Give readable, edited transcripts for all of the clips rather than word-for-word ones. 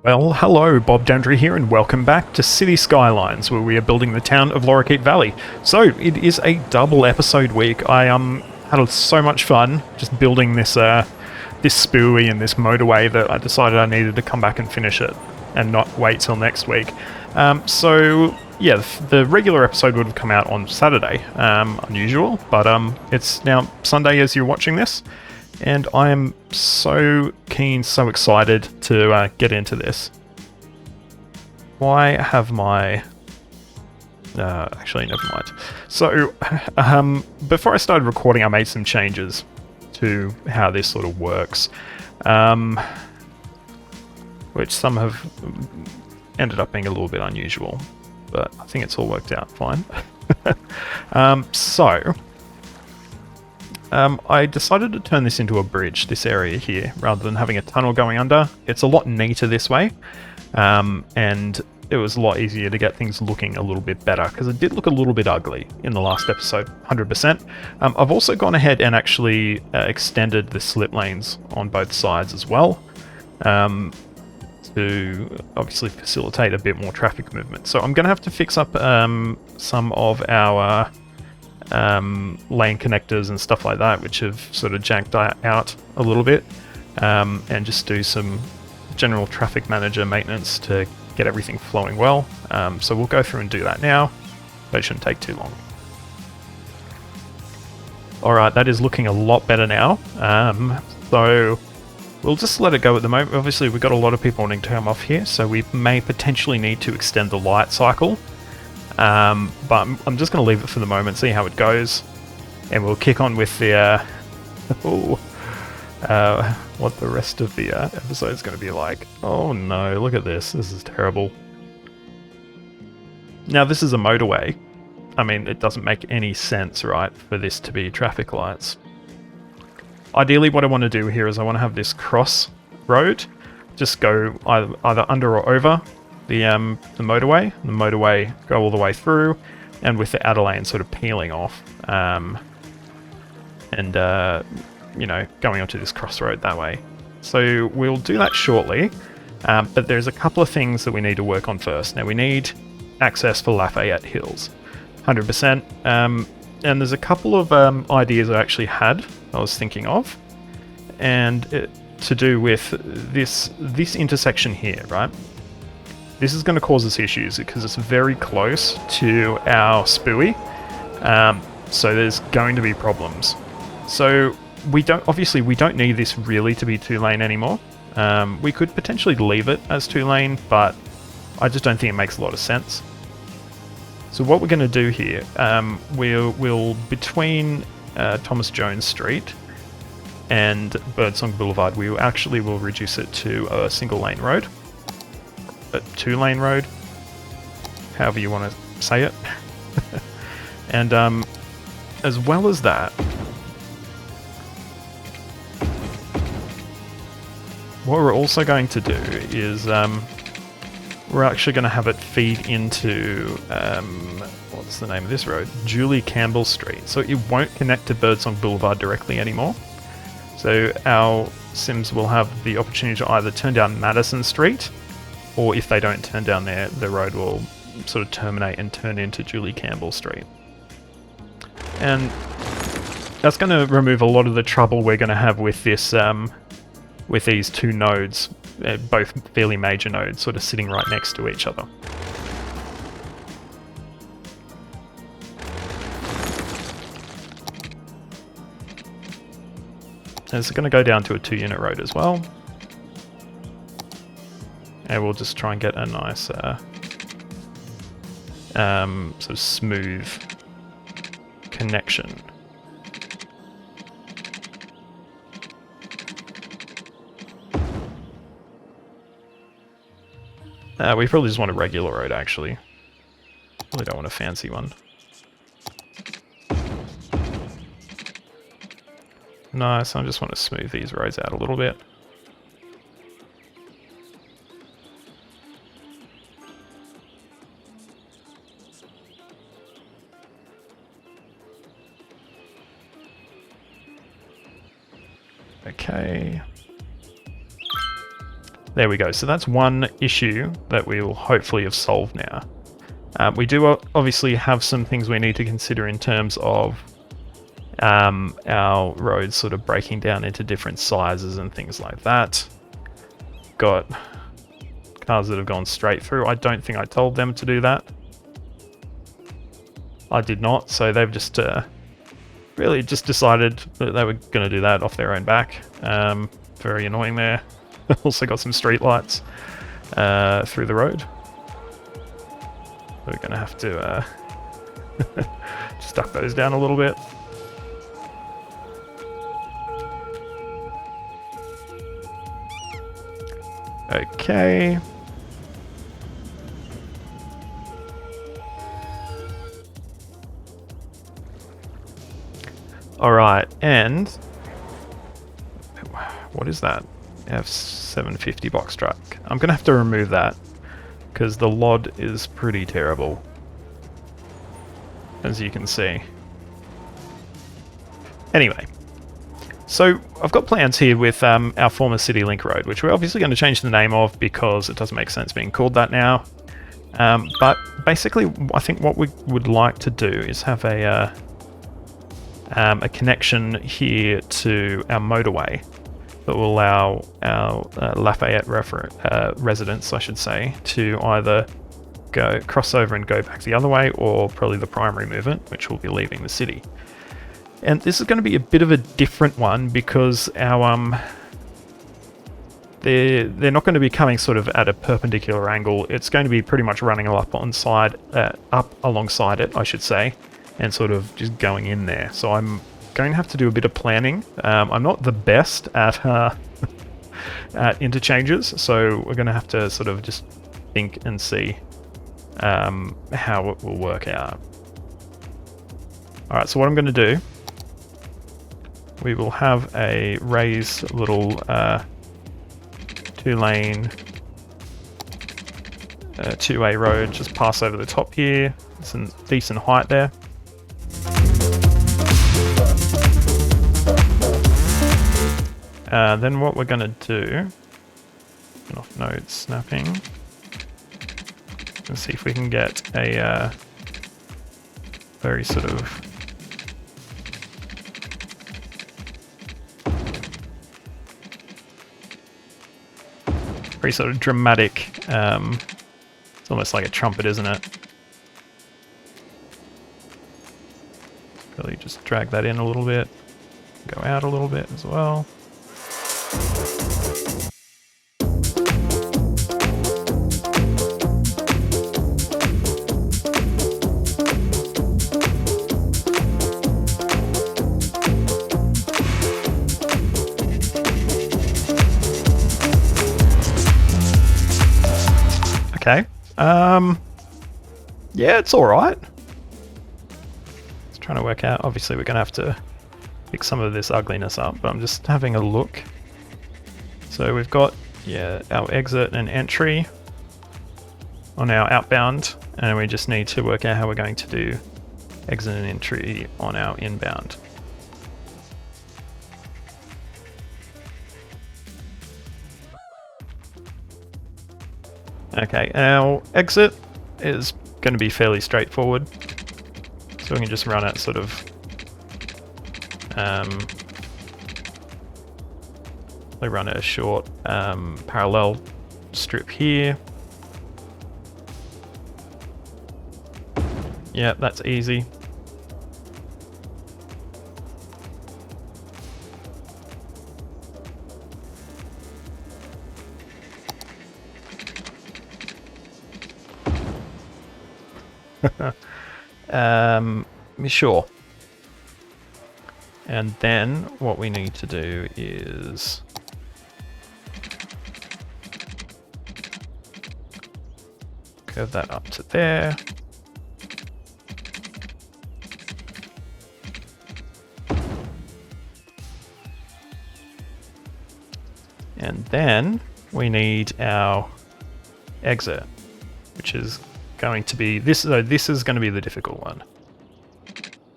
Well, hello, Bob Dandry here, and welcome back to Cities Skylines, where we are building the town of Lorikeet Valley. So, it is a double episode week. I had so much fun just building this this spooey and this motorway that I decided I needed to come back and finish it, and not wait till next week. So, yeah, the regular episode would have come out on Saturday, unusual, but it's now Sunday as you're watching this. And I am so keen, so excited to get into this. Why have my... actually, never mind. So, before I started recording, I made some changes to how this sort of works. Which some have ended up being a little bit unusual. But I think it's all worked out fine. I decided to turn this into a bridge, this area here, rather than having a tunnel going under. It's a lot neater this way, and it was a lot easier to get things looking a little bit better, because it did look a little bit ugly in the last episode, 100%. I've also gone ahead and actually extended the slip lanes on both sides as well, to obviously facilitate a bit more traffic movement. So I'm going to have to fix up some of our lane connectors and stuff like that, which have sort of janked out a little bit, and just do some general traffic manager maintenance to get everything flowing well. So we'll go through and do that now, but it shouldn't take too long. Alright, that is looking a lot better now. So we'll just let it go at the moment. Obviously we've got a lot of people wanting to come off here, so we may potentially need to extend the light cycle. But I'm just going to leave it for the moment, see how it goes, and we'll kick on with the what the rest of the episode is going to be like. Oh no, look at this. This is terrible. Now this is a motorway. I mean, it doesn't make any sense, right, for this to be traffic lights. Ideally what I want to do here is I want to have this cross road just go either under or over the motorway go all the way through, and with the outer lane sort of peeling off, you know, going onto this crossroad that way. So we'll do that shortly, but there's a couple of things that we need to work on first. Now we need access for Lafayette Hills, 100%, and there's a couple of ideas I actually had, I was thinking of, and to do with this intersection here, right? This is going to cause us issues because it's very close to our spooey, so there's going to be problems. So we don't need this really to be 2-lane anymore. We could potentially leave it as 2-lane, but I just don't think it makes a lot of sense. So what we're going to do here, we'll between Thomas Jones Street and Birdsong Boulevard, we will reduce it to a single-lane road. A 2-lane road, however you want to say it. And as well as that, what we're also going to do is we're actually going to have it feed into what's the name of this road? Julie Campbell Street. So it won't connect to Birdsong Boulevard directly anymore. So our Sims will have the opportunity to either turn down Madison Street, or if they don't turn down there, the road will sort of terminate and turn into Julie Campbell Street. And that's going to remove a lot of the trouble we're going to have with this, with these two nodes, both fairly major nodes, sort of sitting right next to each other. And it's going to go down to a 2-unit road as well. And we'll just try and get a nice sort of smooth connection. We probably just want a regular road, actually. We don't want a fancy one. Nice, I just want to smooth these roads out a little bit. Okay. There we go. So that's one issue that we will hopefully have solved now. We do obviously have some things we need to consider in terms of our roads sort of breaking down into different sizes and things like that. Got cars that have gone straight through. I don't think I told them to do that. I did not, so they've just really just decided that they were going to do that off their own back. Very annoying there. Also got some street lights through the road. We're going to have to just duck those down a little bit. Okay. Alright, and what is that? F750 box truck. I'm going to have to remove that because the LOD is pretty terrible, as you can see. Anyway, so I've got plans here with our former City Link Road, which we're obviously going to change the name of because it doesn't make sense being called that now. But basically, I think what we would like to do is have a connection here to our motorway that will allow our Lafayette residents, I should say, to either cross over and go back the other way, or probably the primary movement, which will be leaving the city. And this is going to be a bit of a different one because our they're not going to be coming sort of at a perpendicular angle. It's going to be pretty much running up alongside it, I should say, and sort of just going in there. So I'm going to have to do a bit of planning. I'm not the best at at interchanges, so we're going to have to sort of just think and see how it will work out. Alright, so what I'm going to do, we will have a raised little 2-lane 2-way road just pass over the top here. Some decent height there. Then what we're going to do, off node snapping, let's see if we can get a very sort of dramatic, it's almost like a trumpet, isn't it? Really just drag that in a little bit, go out a little bit as well. Okay. Yeah, it's alright. It's trying to work out. Obviously, we're going to have to fix some of this ugliness up, but I'm just having a look. So we've got, our exit and entry on our outbound, and we just need to work out how we're going to do exit and entry on our inbound. Okay, our exit is going to be fairly straightforward, so we can just run it sort of we run a short parallel strip here. Yeah, that's easy. Sure. And then what we need to do is curve that up to there. And then we need our exit, which is going to be this. So this is going to be the difficult one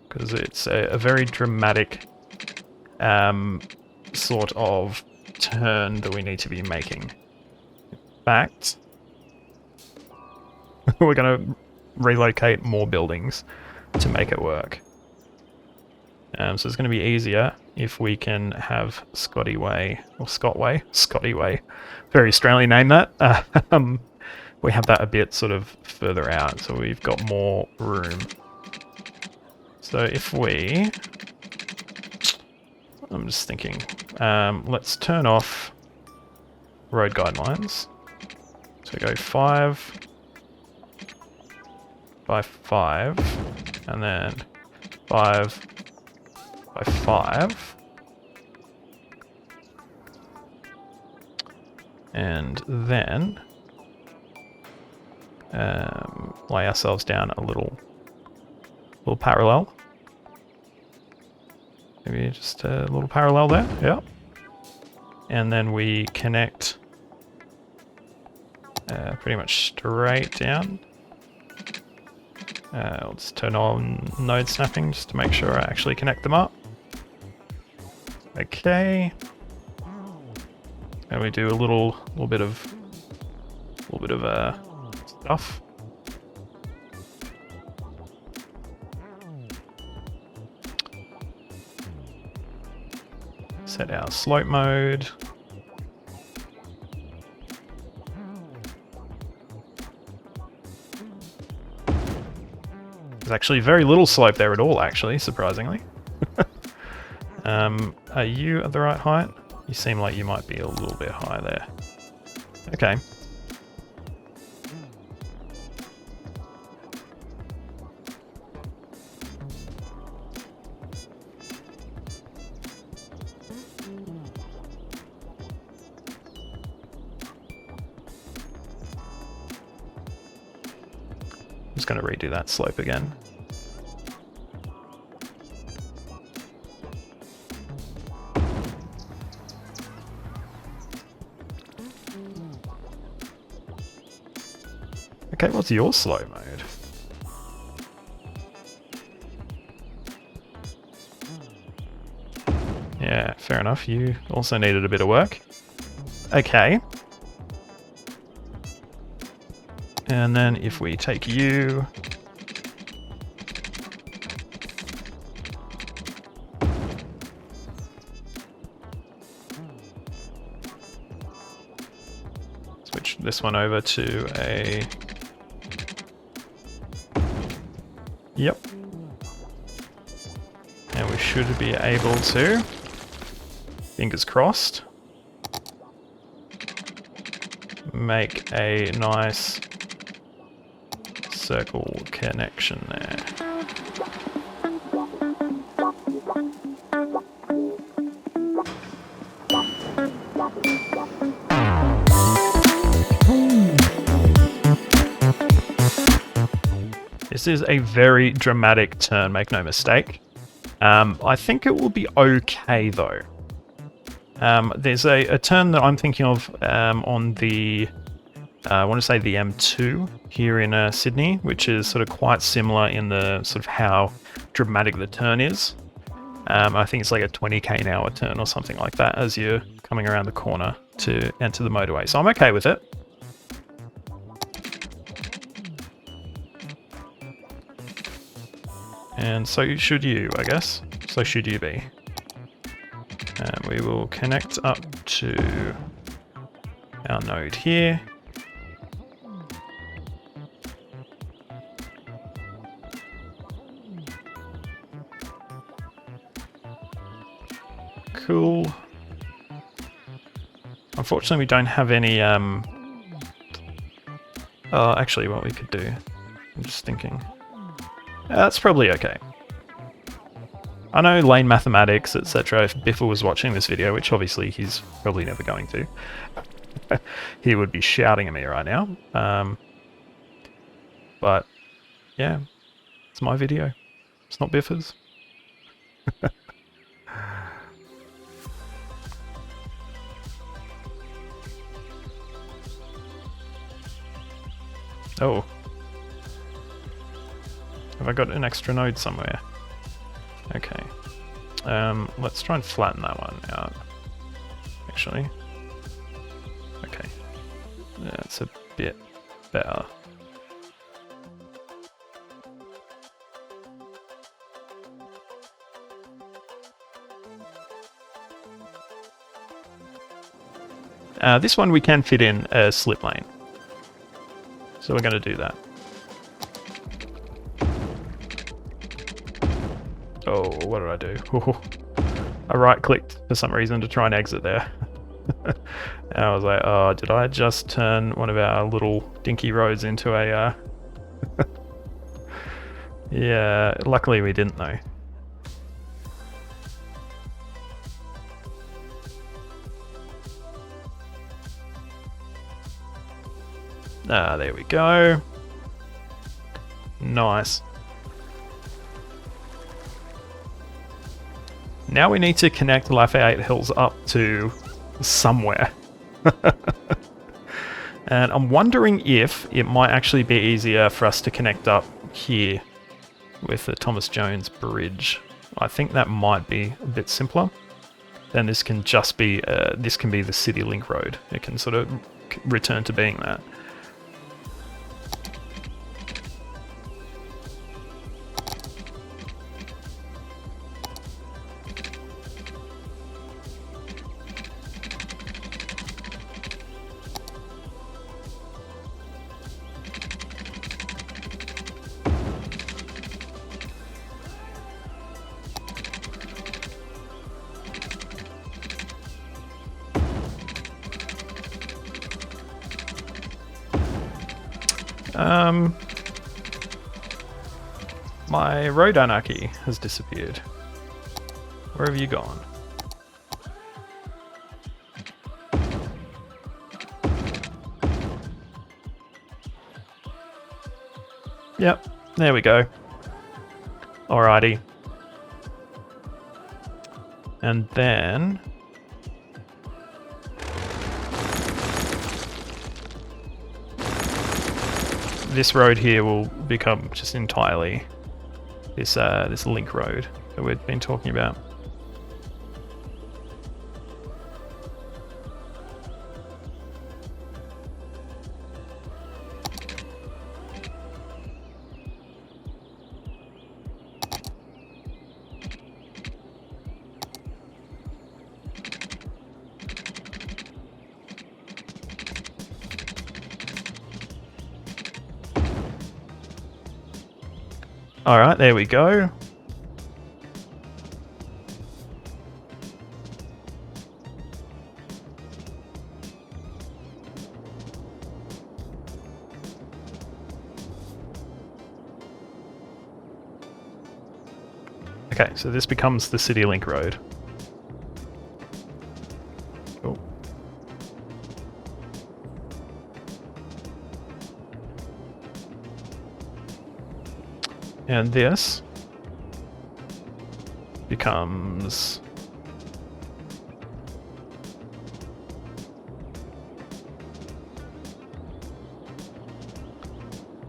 because it's a very dramatic sort of turn that we need to be making. fact, we're going to relocate more buildings to make it work. So it's going to be easier if we can have Scotty Way, or Scotty Way, very Australian name that. We have that a bit sort of further out, so we've got more room. So if we, I'm just thinking, let's turn off road guidelines. So we go 5 by 5, and then 5 by 5. And then lay ourselves down a little parallel. Maybe just a little parallel there, yeah. And then we connect pretty much straight down. I'll just turn on node snapping just to make sure I actually connect them up. Okay. And we do a little bit of stuff. Set our slope mode. There's actually very little slope there at all, actually, surprisingly. Are you at the right height? You seem like you might be a little bit high there. Okay. I'm just going to redo that slope again. Okay, what's your slow mode? Yeah, fair enough. You also needed a bit of work. Okay. And then if we take you... switch this one over to a... Yep. And we should be able to, fingers crossed, make a nice circle connection there. This is a very dramatic turn, make no mistake. I think it will be okay though. There's a turn that I'm thinking of on the, I want to say the M2 here in Sydney, which is sort of quite similar in the sort of how dramatic the turn is. I think it's like a 20k/h turn or something like that as you're coming around the corner to enter the motorway. So I'm okay with it. And so should you, I guess. So should you be. And we will connect up to our node here. Cool. Unfortunately, we don't have any, actually, what we could do, I'm just thinking. That's probably okay. I know lane mathematics, etc. If Biffa was watching this video, which obviously he's probably never going to, he would be shouting at me right now. But yeah, it's my video. It's not Biffa's. Oh. Have I got an extra node somewhere? Okay. Let's try and flatten that one out. Actually. Okay. That's a bit better. This one we can fit in a slip lane. So we're going to do that. Oh, what did I do? I right-clicked for some reason to try and exit there. And I was like, oh, did I just turn one of our little dinky roads into a... Yeah, luckily we didn't though. There we go. Nice. Now we need to connect Lafayette Hills up to somewhere. And I'm wondering if it might actually be easier for us to connect up here with the Thomas Jones Bridge. I think that might be a bit simpler. Then this can just be, this can be the City Link Road. It can sort of return to being that. My road anarchy has disappeared. Where have you gone? Yep, there we go. Alrighty. And then... this road here will become just entirely this link road that we've been talking about. Alright, there we go. Okay, so this becomes the City Link Road. Cool. And this becomes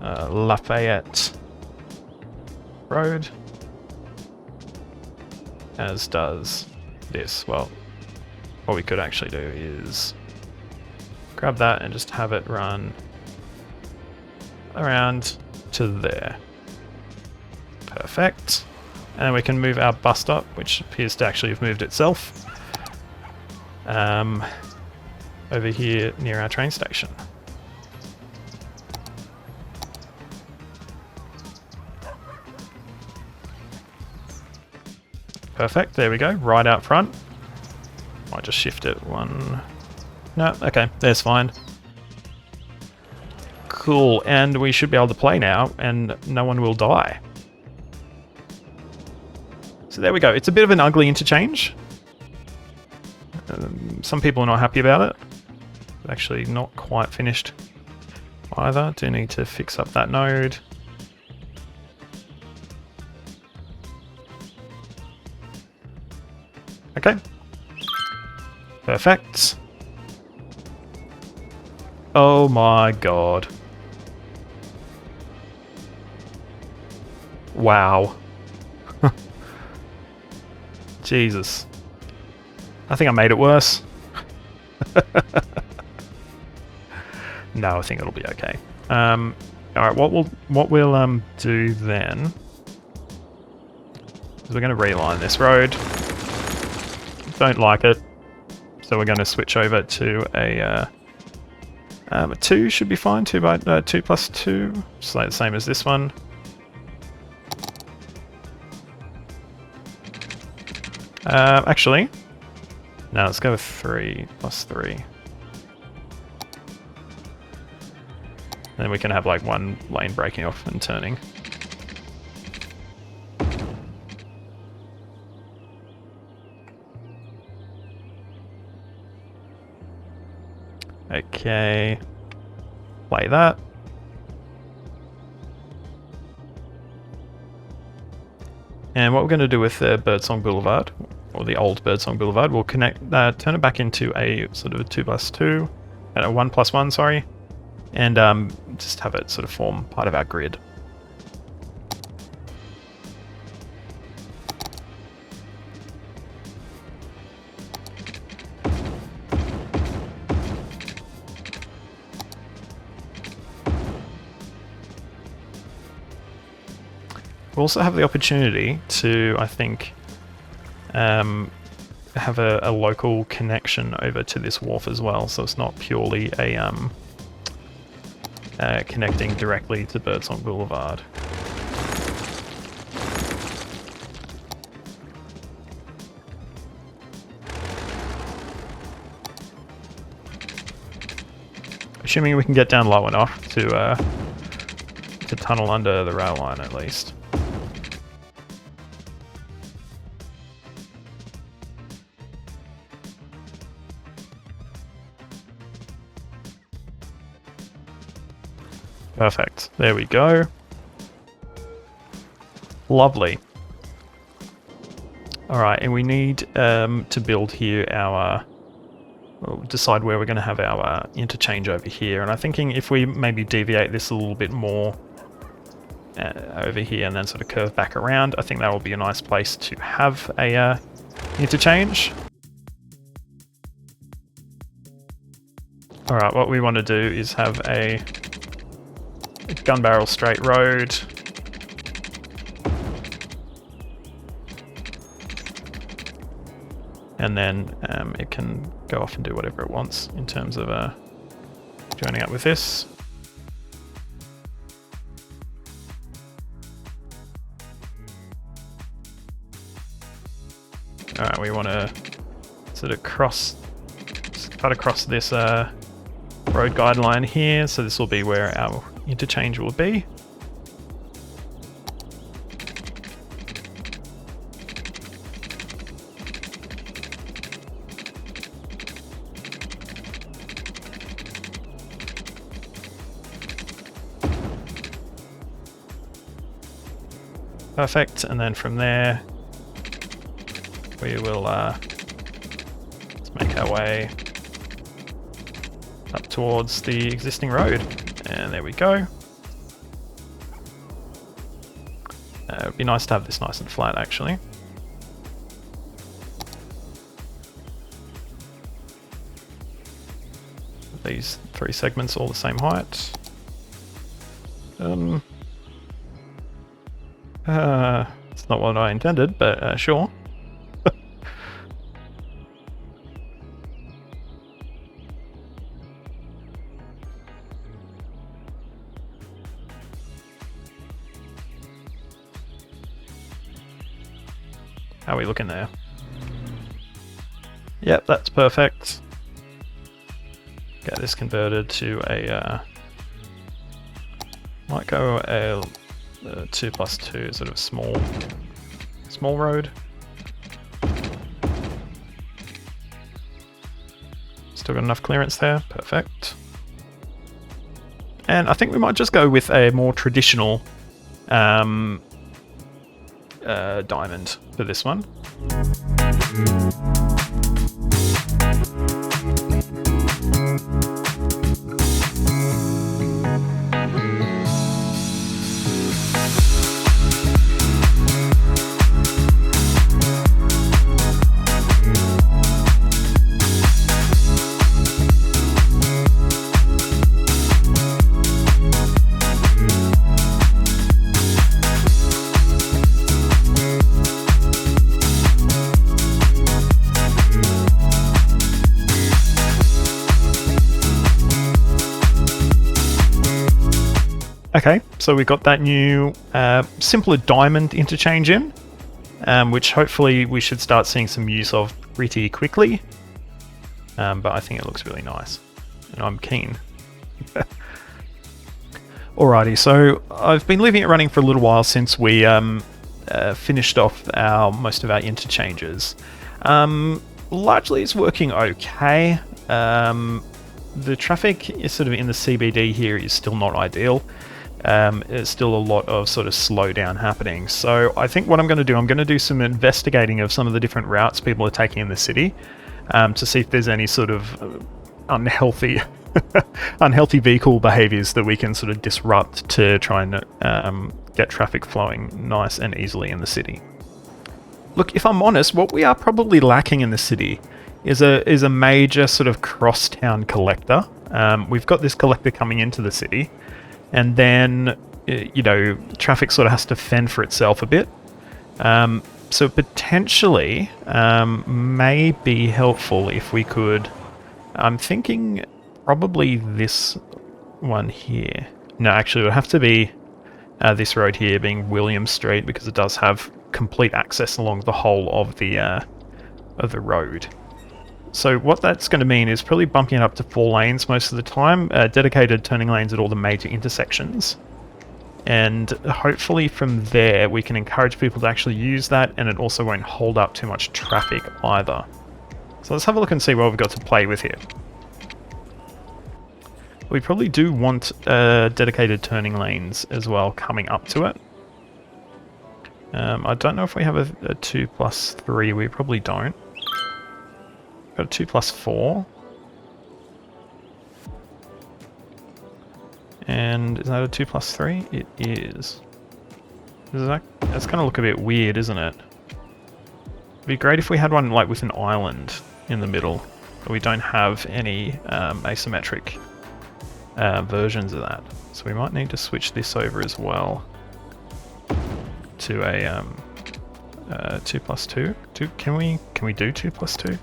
Lafayette Road, as does this. Well, what we could actually do is grab that and just have it run around to there. Perfect. And we can move our bus stop, which appears to actually have moved itself, over here near our train station. Perfect, there we go, right out front. Might just shift it one. No, okay, there's fine. Cool, and we should be able to play now, and no one will die. So there we go. It's a bit of an ugly interchange. Some people are not happy about it. It's actually not quite finished either. Do need to fix up that node. Okay. Perfect. Oh my god. Wow. Jesus. I think I made it worse. No, I think it'll be okay. All right, what we'll do then is we're going to reline this road. Don't like it, so we're going to switch over to a 2 should be fine. 2 plus 2, just like the same as this one. Actually, no, let's go with 3 plus 3. Then we can have like one lane breaking off and turning. Okay, play that. And what we're going to do with Birdsong Boulevard, or the old Birdsong Boulevard, we'll turn it back into a sort of a 2 plus 2, and a 1 plus 1, sorry, and just have it sort of form part of our grid. We also have the opportunity to, I think, have a local connection over to this wharf as well, so it's not purely a connecting directly to Birdsong Boulevard. Assuming we can get down low enough to tunnel under the rail line at least. Perfect. There we go. Lovely. Alright, and we need to build here our... We'll decide where we're going to have our interchange over here. And I'm thinking if we maybe deviate this a little bit more over here and then sort of curve back around, I think that will be a nice place to have a interchange. Alright, what we want to do is have a gun barrel straight road. And then it can go off and do whatever it wants in terms of joining up with this. Alright, we want to sort of cut across this road guideline here, so this will be where our interchange will be. Perfect, and then from there we will let's make our way up towards the existing road. And there we go. It would be nice to have this nice and flat, actually. These 3 segments all the same height. It's not what I intended, but sure. How are we looking there? Yep, that's perfect. Get this converted to a might go a 2 plus 2, sort of small road. Still got enough clearance there, perfect. And I think we might just go with a more traditional diamond for this one. Okay, so we got that new simpler diamond interchange in, which hopefully we should start seeing some use of pretty quickly. But I think it looks really nice, and I'm keen. Alrighty, so I've been leaving it running for a little while since we finished off most of our interchanges. Largely it's working okay. The traffic is sort of in the CBD here is still not ideal. There's still a lot of sort of slowdown happening. So I think what I'm going to do some investigating of some of the different routes people are taking in the city, to see if there's any sort of unhealthy vehicle behaviors that we can sort of disrupt to try and get traffic flowing nice and easily in the city. Look, if I'm honest, what we are probably lacking in the city is a major sort of cross-town collector. We've got this collector coming into the city, and then traffic sort of has to fend for itself a bit. So potentially may be helpful if we could. I'm thinking probably this one here. No, actually it would have to be this road here, being William Street, because it does have complete access along the whole of the road. So what that's going to mean is probably bumping it up to 4 lanes most of the time, dedicated turning lanes at all the major intersections. And hopefully from there we can encourage people to actually use that, and it also won't hold up too much traffic either. So let's have a look and see what we've got to play with here. We probably do want dedicated turning lanes as well coming up to it. I don't know if we have a 2+3, we probably don't. Got a 2+4. And is that a 2+3? It is. That's going to look a bit weird, isn't it? It'd be great if we had one like with an island in the middle, but we don't have any asymmetric versions of that. So we might need to switch this over as well to a 2+2. Can we do 2+2?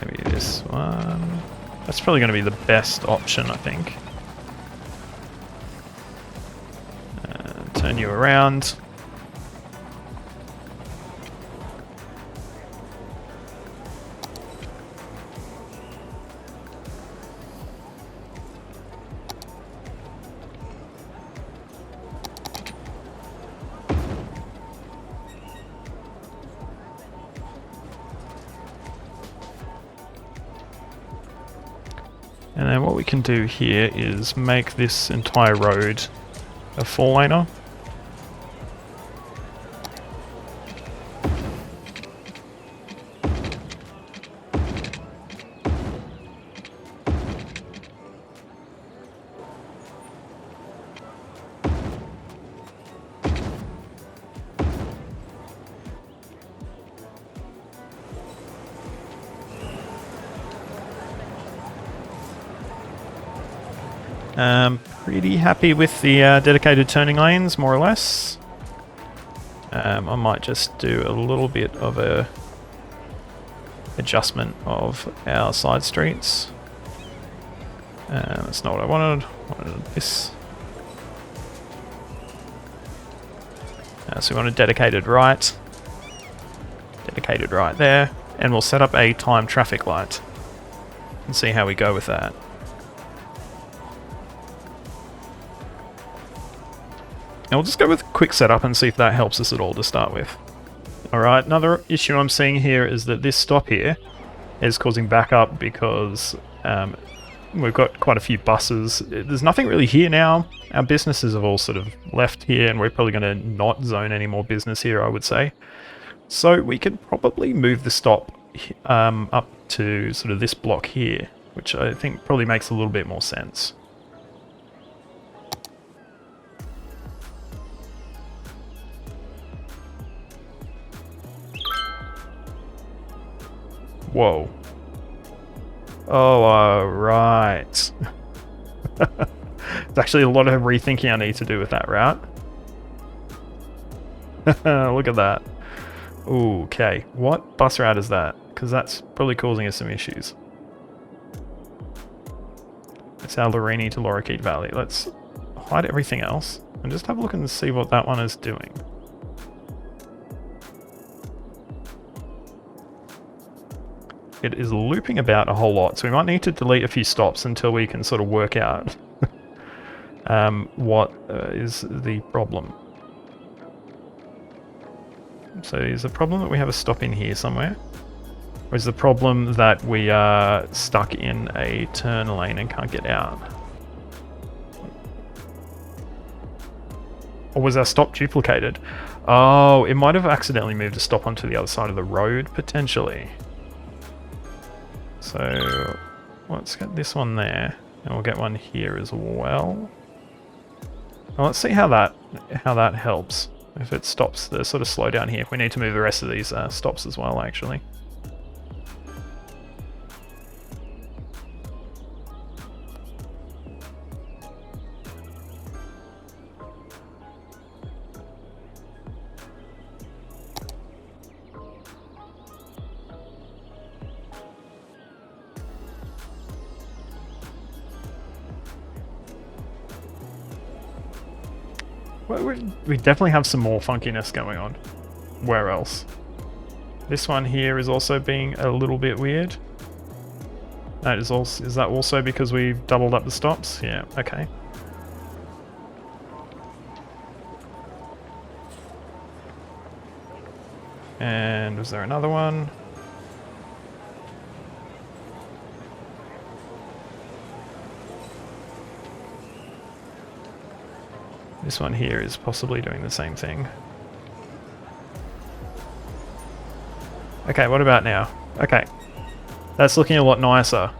Maybe this one. That's probably going to be the best option, I think. Turn you around. And then what we can do here is make this entire road a 4-laner. Pretty happy with the dedicated turning lanes, more or less. I might just do a little bit of a adjustment of our side streets. That's not what I wanted. I wanted this. So we want a dedicated right there, and we'll set up a timed traffic light and see how we go with that. And we'll just go with a quick setup and see if that helps us at all to start with. Alright, another issue I'm seeing here is that this stop here is causing backup because we've got quite a few buses. There's nothing really here now. Our businesses have all sort of left here, and we're probably going to not zone any more business here, I would say. So we could probably move the stop up to sort of this block here, which I think probably makes a little bit more sense. Whoa. Oh, right. There's actually a lot of rethinking I need to do with that route. Look at that. Ooh, okay. What bus route is that? Because that's probably causing us some issues. It's our Lorikeet to Lorikeet Valley. Let's hide everything else and just have a look and see what that one is doing. It is looping about a whole lot, so we might need to delete a few stops until we can sort of work out what is the problem. So is the problem that we have a stop in here somewhere? Or is the problem that we are stuck in a turn lane and can't get out? Or was our stop duplicated? Oh, it might have accidentally moved a stop onto the other side of the road, potentially. So let's get this one there, and we'll get one here as well. Now let's see how that helps. If it stops the sort of slowdown here. We need to move the rest of these stops as well, actually. We definitely have some more funkiness going on. Where else? This one here is also being a little bit weird. That is also, is that also because we've doubled up the stops? Yeah, okay. And was there another one? This one here is possibly doing the same thing. Okay, what about now? Okay, that's looking a lot nicer.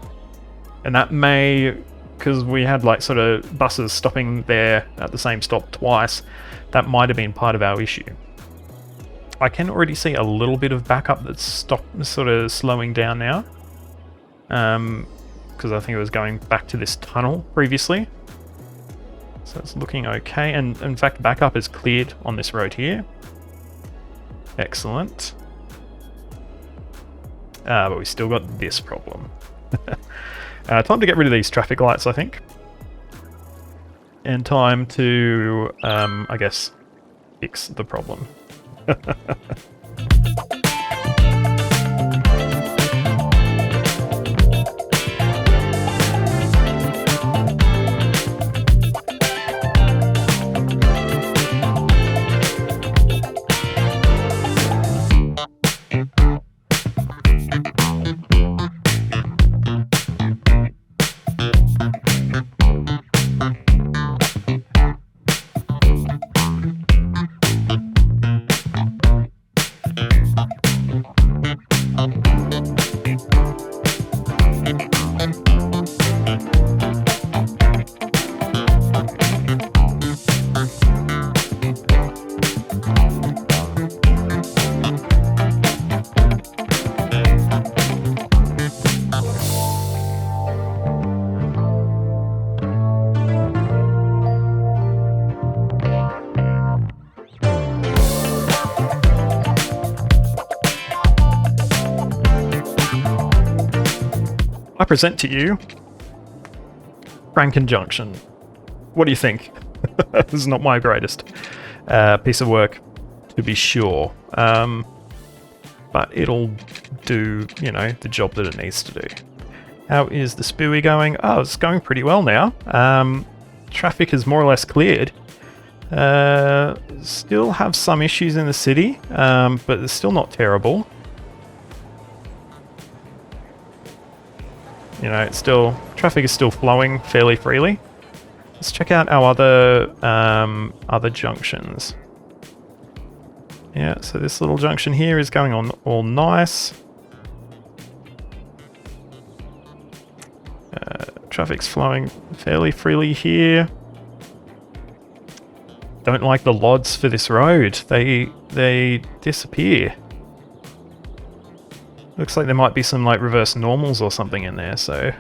And that may, because we had like sort of buses stopping there at the same stop twice, that might have been part of our issue. I can already see a little bit of backup that's sort of slowing down now. Because I think it was going back to this tunnel previously. So it's looking okay, and in fact backup is cleared on this road here. Excellent. But we still got this problem. Time to get rid of these traffic lights, I think. And time to, I guess, fix the problem. I present to you Franken Junction. What do you think? This is not my greatest piece of work, to be sure. But it'll do, you know, the job that it needs to do. How is the spooey going? Oh, it's going pretty well now. Traffic is more or less cleared. Still have some issues in the city, but it's still not terrible. You know, it's still, traffic is still flowing fairly freely. Let's check out our other junctions. Yeah, so this little junction here is going on all nice. Traffic's flowing fairly freely here. Don't like the LODs for this road. They disappear. Looks like there might be some like reverse normals or something in there, so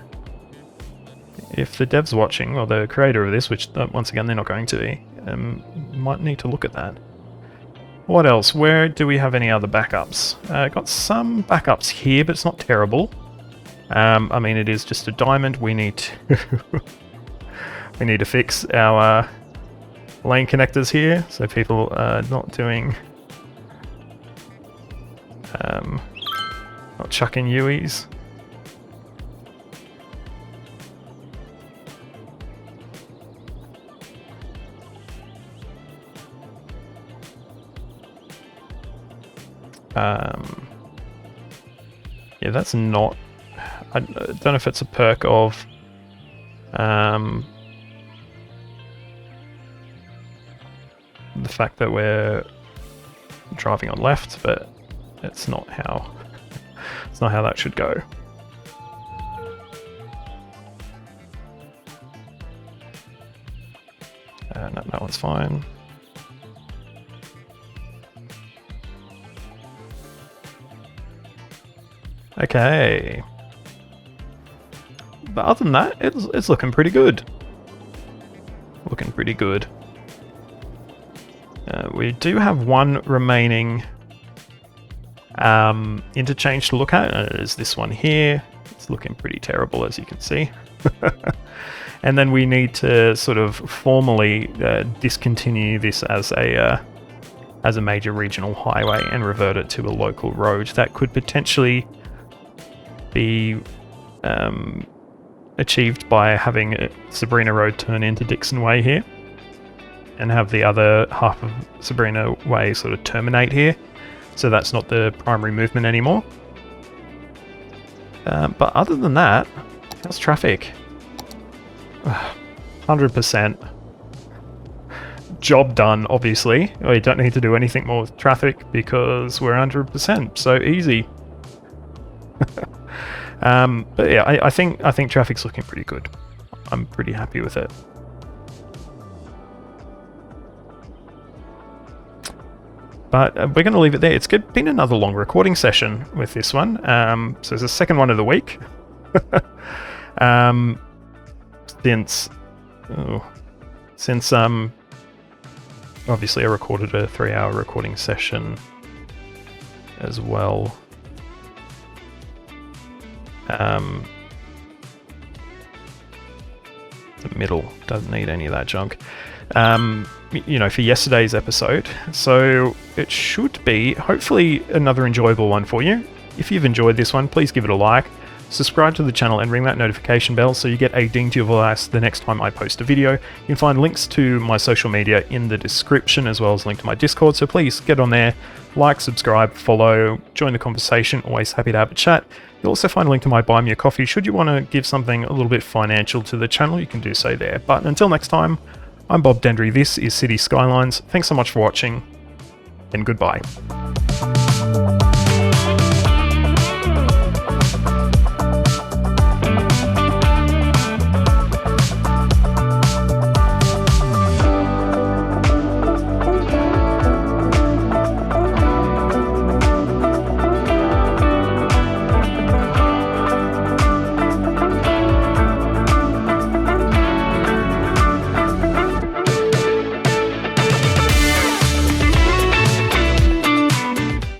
if the dev's watching, or the creator of this, which once again they're not going to be, might need to look at that. What else? Where do we have any other backups? Got some backups here, but it's not terrible. I mean, it is just a diamond. We need to we need to fix our lane connectors here, so people are not doing not chucking Uis. Yeah, that's not... I don't know if it's a perk of... the fact that we're driving on left, but it's not how... it's not how that should go. No, that one's fine. Okay. But other than that, it's looking pretty good. Looking pretty good. We do have one remaining interchange to look at, and it is this one here. It's looking pretty terrible, as you can see. And then we need to sort of formally discontinue this as a major regional highway and revert it to a local road. That could potentially be achieved by having Sabrina Road turn into Dixon Way here, and have the other half of Sabrina Way sort of terminate here, so that's not the primary movement anymore. But other than that, how's traffic? 100%. Job done, obviously. We don't need to do anything more with traffic because we're 100%, so easy. But yeah, I think traffic's looking pretty good. I'm pretty happy with it. But we're going to leave it there. It's been another long recording session with this one. So it's the second one of the week. Since obviously I recorded a 3-hour recording session as well. The middle doesn't need any of that junk. You know, for yesterday's episode. So it should be hopefully another enjoyable one for you. If you've enjoyed this one, please give it a like, subscribe to the channel and ring that notification bell so you get a ding to your device the next time I post a video. You can find links to my social media in the description, as well as a link to my Discord, so please get on there, like, subscribe, follow, join the conversation. Always happy to have a chat. You'll also find a link to my Buy Me a Coffee. Should you want to give something a little bit financial to the channel, you can do so there. But until next time, I'm Bob Dendry, this is Cities Skylines. Thanks so much for watching, and goodbye.